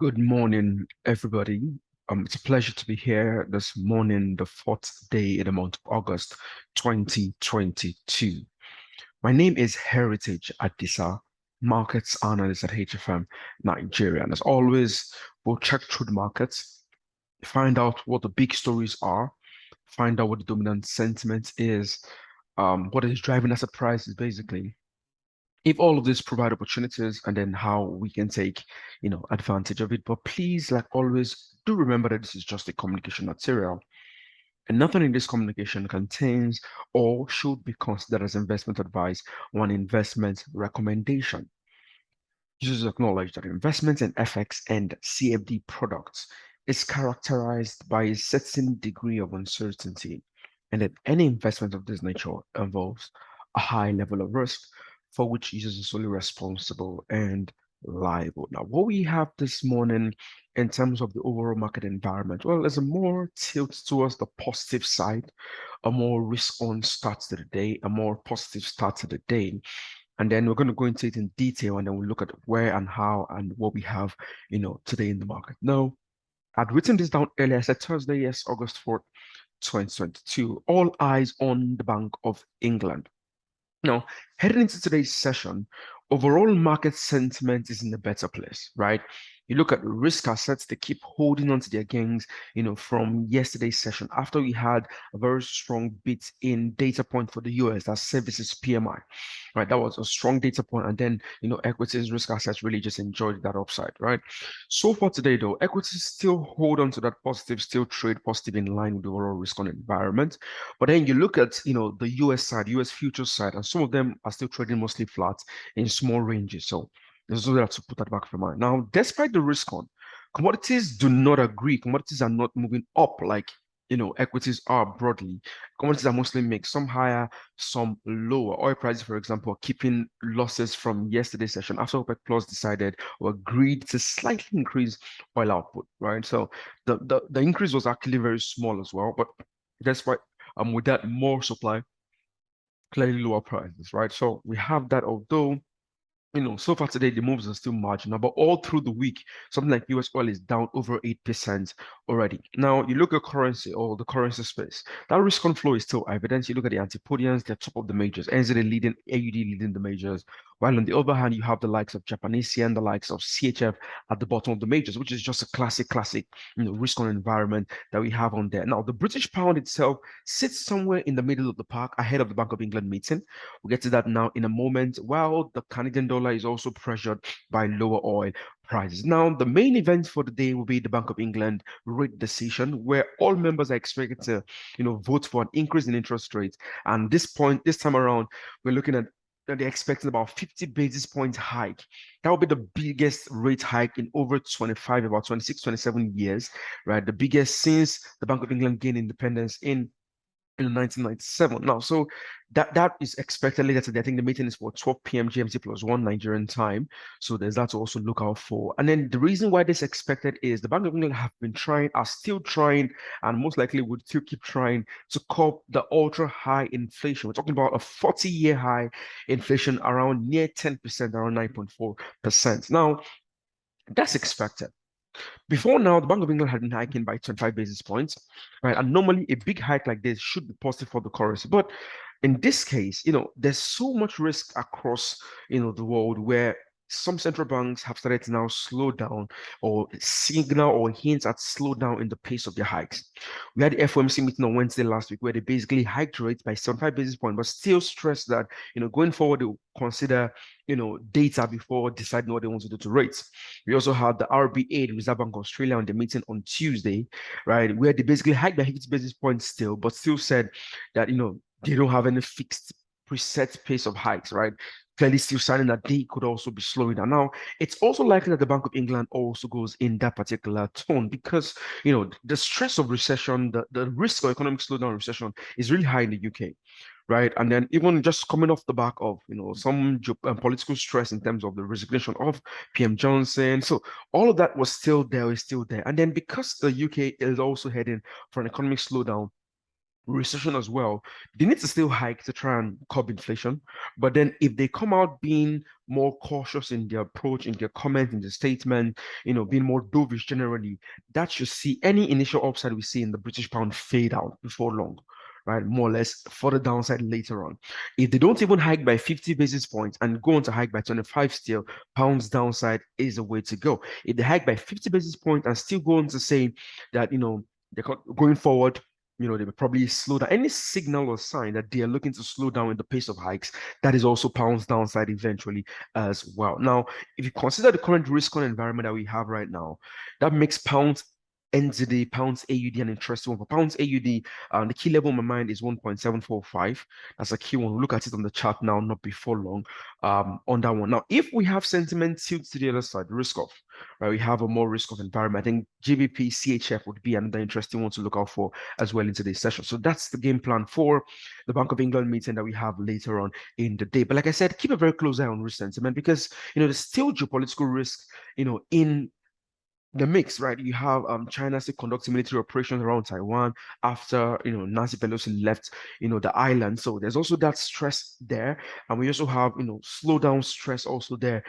Good morning, everybody. It's a pleasure to be here this morning, the fourth day in the month of August, 2022. My name is Heritage Adisa, Markets Analyst at HFM Nigeria. And as always, we'll check through the markets, find out what the big stories are, find out what the dominant sentiment is, what is driving asset prices, basically, if all of this provide opportunities and then how we can take advantage of it. But please, like always, do remember that this is just a communication material and nothing in this communication contains or should be considered as investment advice or an investment recommendation. Users acknowledge that investments in FX and CFD products is characterized by a certain degree of uncertainty, and that any investment of this nature involves a high level of risk for which users are solely responsible and liable. Now, what we have this morning in terms of the overall market environment, well, there's a more tilt towards the positive side, a more risk-on start to the day, a more positive start to the day. And then we're going to go into it in detail, and then we'll look at where and how and what we have, today in the market. Now, I'd written this down earlier. I said Thursday, yes, August 4th, 2022. All eyes on the Bank of England. Now, heading into today's session, overall market sentiment is in a better place, right? You look at risk assets, they keep holding on to their gains, from yesterday's session after we had a very strong beat in data point for the US, that services PMI, right? That was a strong data point, and then, equities, risk assets really just enjoyed that upside, right? So far today, though, equities still hold on to that positive, still trade positive in line with the overall risk on environment. But then you look at, the US side, US futures side, and some of them are still trading mostly flat in small ranges. So there's also have to put that back for mind. Now, despite the risk on, commodities do not agree. Commodities are not moving up like equities are broadly. Commodities are mostly mixed, some higher, some lower. Oil prices, for example, are keeping losses from yesterday's session after OPEC Plus decided or agreed to slightly increase oil output, right? So the increase was actually very small as well, but despite with that more supply, clearly lower prices, right? So we have that, although so far today, the moves are still marginal, but all through the week, something like US oil is down over 8% already. Now, you look at currency or the currency space, that risk on flow is still evident. You look at the antipodians, they're top of the majors, NZD leading, AUD leading the majors, while on the other hand, you have the likes of Japanese yen, the likes of CHF at the bottom of the majors, which is just a classic, risk on environment that we have on there. Now, the British pound itself sits somewhere in the middle of the park ahead of the Bank of England meeting. We'll get to that now in a moment, while the Canadian dollar is also pressured by lower oil prices. Now, the main event for the day will be the Bank of England rate decision, where all members are expected to, vote for an increase in interest rates. And this time around, we're looking at they're expecting about 50 basis points hike. That will be the biggest rate hike in over 25, about 26, 27 years, right? The biggest since the Bank of England gained independence in 1997. Now, so that is expected later today. I think the meeting is for 12 p.m. GMT plus 1 Nigerian time. So there's that to also look out for. And then the reason why this is expected is the Bank of England are still trying, and most likely would still keep trying to curb the ultra high inflation. We're talking about a 40-year high inflation around near 10%, around 9.4%. Now, that's expected. Before now, the Bank of England had been hiking by 25 basis points, right? And normally a big hike like this should be positive for the currency. But in this case, there's so much risk across, the world where some central banks have started to now slow down or signal or hint at slow down in the pace of their hikes. We had the FOMC meeting on Wednesday last week where they basically hiked rates by 75 basis points, but still stressed that, going forward, they will consider, data before deciding what they want to do to rates. We also had the RBA, the Reserve Bank of Australia, on the meeting on Tuesday, right, where they basically hiked by 50 basis points still, but still said that, they don't have any fixed preset pace of hikes, right? Clearly still signing that they could also be slowing down. Now, it's also likely that the Bank of England also goes in that particular tone because, the stress of recession, the risk of economic slowdown recession is really high in the UK, right? And then even just coming off the back of, some political stress in terms of the resignation of PM Johnson. So all of that was still there, is still there. And then because the UK is also heading for an economic slowdown, recession as well, they need to still hike to try and curb inflation. But then if they come out being more cautious in their approach, in their comment, in the statement, being more dovish generally, that should see any initial upside we see in the British pound fade out before long, right? More or less for the downside later on. If they don't even hike by 50 basis points and go on to hike by 25 still, pounds downside is a way to go. If they hike by 50 basis points and still go on to say that, they're going forward, they will probably slow down. Any signal or sign that they are looking to slow down in the pace of hikes, that is also pounds downside eventually as well. Now, if you consider the current risk on environment that we have right now, that makes pounds NZD, pounds AUD an interesting one. For pounds AUD, the key level in my mind is 1.745. That's a key one. We'll look at it on the chart now, not before long, on that one. Now, if we have sentiment tilt to the other side, risk off, right? We have a more risk of environment. I think GBP, CHF would be another interesting one to look out for as well in today's session. So that's the game plan for the Bank of England meeting that we have later on in the day. But like I said, keep a very close eye on risk sentiment because, there's still geopolitical risk, in the mix, right? You have China still conducting military operations around Taiwan after Nancy Pelosi left the island. So there's also that stress there, and we also have slowdown stress also there,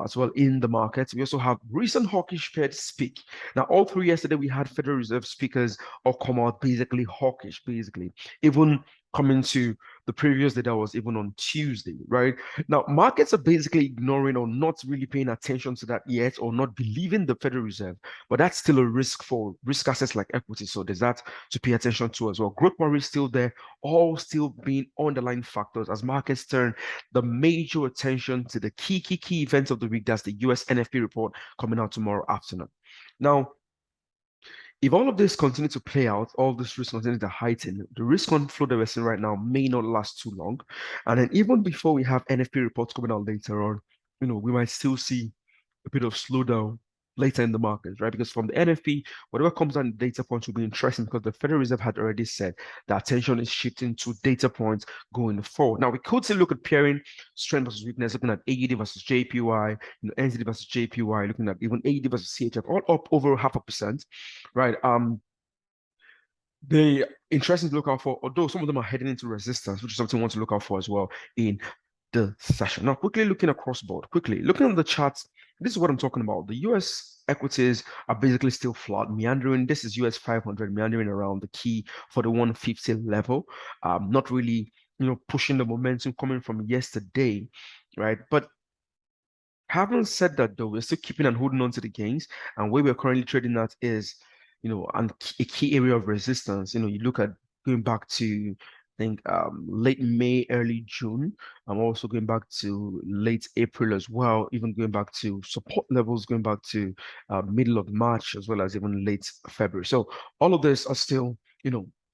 as well in the markets. We also have recent hawkish Fed speak. Now, all through yesterday we had Federal Reserve speakers all come out basically hawkish, basically even coming to the previous day that was even on Tuesday, right? Now, markets are basically ignoring or not really paying attention to that yet, or not believing the Federal Reserve. But that's still a risk for risk assets like equity. So there's that to pay attention to as well. Growth worry is still there, all still being underlying factors as markets turn the major attention to the key events of the week. That's the US NFP report coming out tomorrow afternoon. Now, if all of this continues to play out, all this risk continues to heighten, the risk on flow that we're seeing right now may not last too long. And then even before we have NFP reports coming out later on, we might still see a bit of slowdown later in the market, right? Because from the NFP, whatever comes on data points will be interesting because the Federal Reserve had already said that attention is shifting to data points going forward. Now we could still look at pairing strength versus weakness, looking at AUD versus JPY, NZD versus JPY, looking at even AUD versus CHF, all up over 0.5%, right? They interesting to look out for, although some of them are heading into resistance, which is something we want to look out for as well in the session. Now, quickly looking across board, quickly looking at the charts, this is what I'm talking about. The US equities are basically still flat, meandering. This is US 500 meandering around the key for the 150 level. Not really, pushing the momentum coming from yesterday, right? But having said that, though, we're still keeping and holding on to the gains, and where we're currently trading at is, and a key area of resistance. You look at going back to, I think, late May, early June. I'm also going back to late April as well, even going back to support levels, going back to middle of March, as well as even late February. So all of this are still,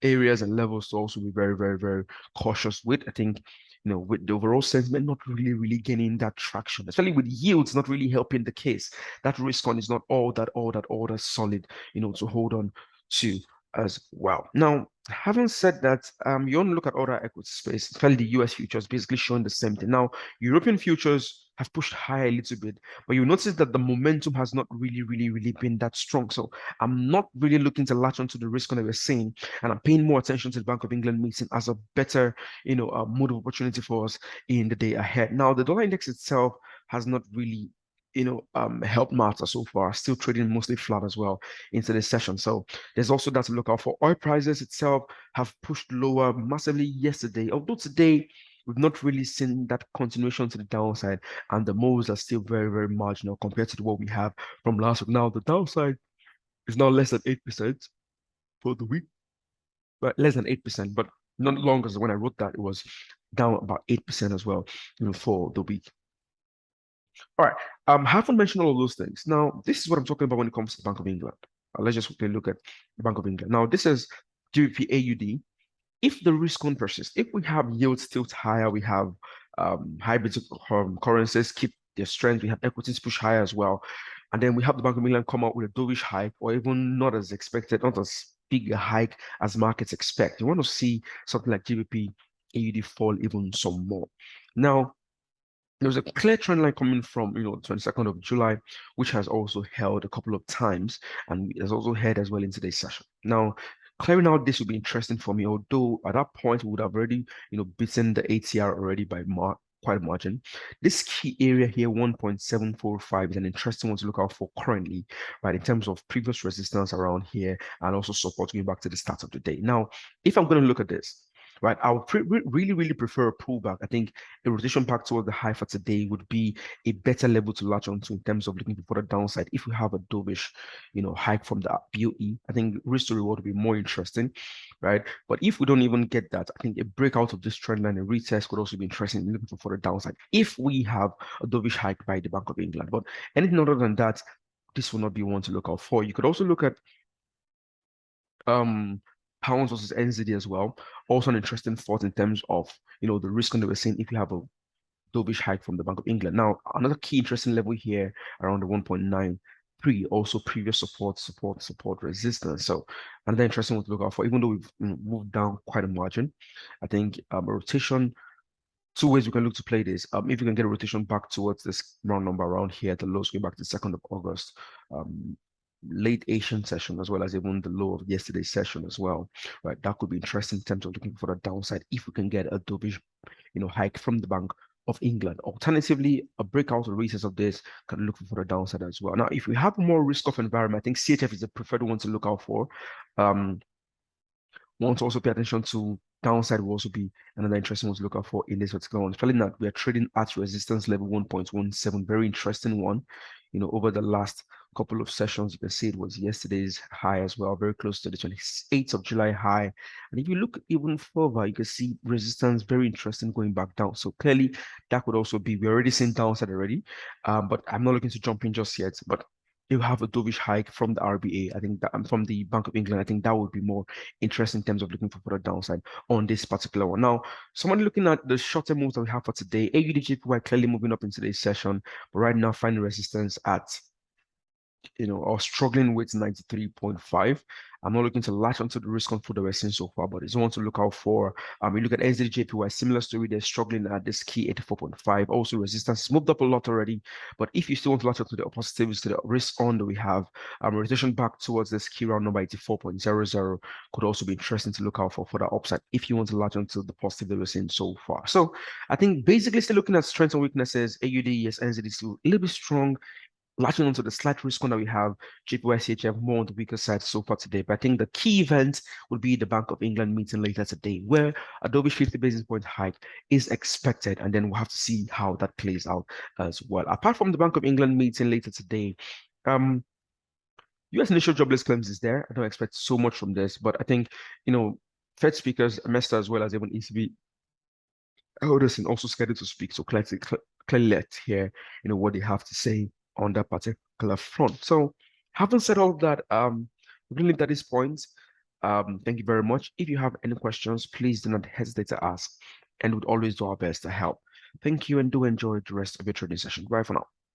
areas and levels to also be very, very, very cautious with. I think with the overall sentiment not really gaining that traction, especially with yields not really helping the case. That risk on is not all that solid, to hold on to as well. Now, having said that, you want to look at other equity space, especially the US futures, basically showing the same thing. Now, European futures have pushed higher a little bit, but you notice that the momentum has not really been that strong. So I'm not really looking to latch onto the risk on that we're seeing, and I'm paying more attention to the Bank of England meeting as a better, mode of opportunity for us in the day ahead. Now, the dollar index itself has not really helped matter so far, still trading mostly flat as well into this session. So there's also that to look out for. Oil prices itself have pushed lower massively yesterday, although today we've not really seen that continuation to the downside, and the moves are still very marginal compared to what we have from last week. Now the downside is now less than 8% for the week, but less than 8%, but not long as when I wrote that, it was down about 8% as well, for the week. All right. Haven't mentioned all of those things. Now, this is what I'm talking about when it comes to the Bank of England. Let's just quickly look at the Bank of England. Now, this is GBP AUD. If the risk on persists, if we have yields still higher, we have hybrids currencies keep their strength, we have equities push higher as well, and then we have the Bank of England come out with a dovish hike, or even not as expected, not as big a hike as markets expect. You want to see something like GBP AUD fall even some more. Now, there was a clear trend line coming from the 22nd of July, which has also held a couple of times, and has also held as well in today's session. Now, clearing out this would be interesting for me, although at that point we would have already beaten the ATR already by quite a margin. This key area here, 1.745, is an interesting one to look out for currently, right? In terms of previous resistance around here and also support going back to the start of the day. Now, if I'm going to look at this, right, I would really prefer a pullback. I think a rotation back towards the high for today would be a better level to latch onto in terms of looking for the downside. If we have a dovish, hike from the BOE, I think risk to reward would be more interesting, right? But if we don't even get that, I think a breakout of this trend line and retest could also be interesting looking for the downside if we have a dovish hike by the Bank of England. But anything other than that, this will not be one to look out for. You could also look at um pounds versus NZD as well. Also an interesting thought in terms of the risk on the we're seeing if you have a dovish hike from the Bank of England. Now, another key interesting level here around the 1.93, also previous support resistance. So another interesting one to look out for, even though we've moved down quite a margin. I think a rotation, two ways we can look to play this. If you can get a rotation back towards this round number around here, the lows going back to the 2nd of August, late Asian session, as well as even the low of yesterday's session as well, right? That could be interesting in terms of looking for the downside if we can get a dovish, hike from the Bank of England. Alternatively, a breakout or recess of this can look for the downside as well. Now, if we have a more risk-off environment, I think CHF is the preferred one to look out for. Want to also pay attention to downside will also be another interesting one to look out for in this particular one. Especially that we are trading at resistance level 1.17, very interesting one. Over the last couple of sessions, you can see it was yesterday's high as well, very close to the 28th of July high. And if you look even further, you can see resistance very interesting going back down. So clearly that could also be, we're already seeing downside already, but I'm not looking to jump in just yet. But you have a dovish hike from the RBA, I think that from the Bank of England, I think that would be more interesting in terms of looking for further downside on this particular one. Now, someone looking at the shorter moves that we have for today, AUD JPY clearly moving up in today's session, but right now finding resistance at or struggling with 93.5. I'm not looking to latch onto the risk on food that we're seeing so far, but it's one to look out for. We look at NZD similar story. They're struggling at this key 84.5. Also, resistance has moved up a lot already. But if you still want to latch onto the positives, to the risk on that we have, rotation back towards this key round number 84.00 could also be interesting to look out for the upside if you want to latch onto the positive that we're seeing so far. So I think basically still looking at strengths and weaknesses. AUD, yes, NZD still a little bit strong, latching onto the slight risk on that we have, JPY CHF more on the weaker side so far today. But I think the key event would be the Bank of England meeting later today, where a dovish 50 basis point hike is expected, and then we'll have to see how that plays out as well. Apart from the Bank of England meeting later today, US initial jobless claims is there. I don't expect so much from this, but I think, Fed speakers, Mester, as well as even ECB Alderson also scheduled to speak, so clearly let's hear, what they have to say on that particular front. So, having said all of that, we're going to leave at this point. Thank you very much. If you have any questions, please do not hesitate to ask, and we'd always do our best to help. Thank you, and do enjoy the rest of your trading session. Bye for now.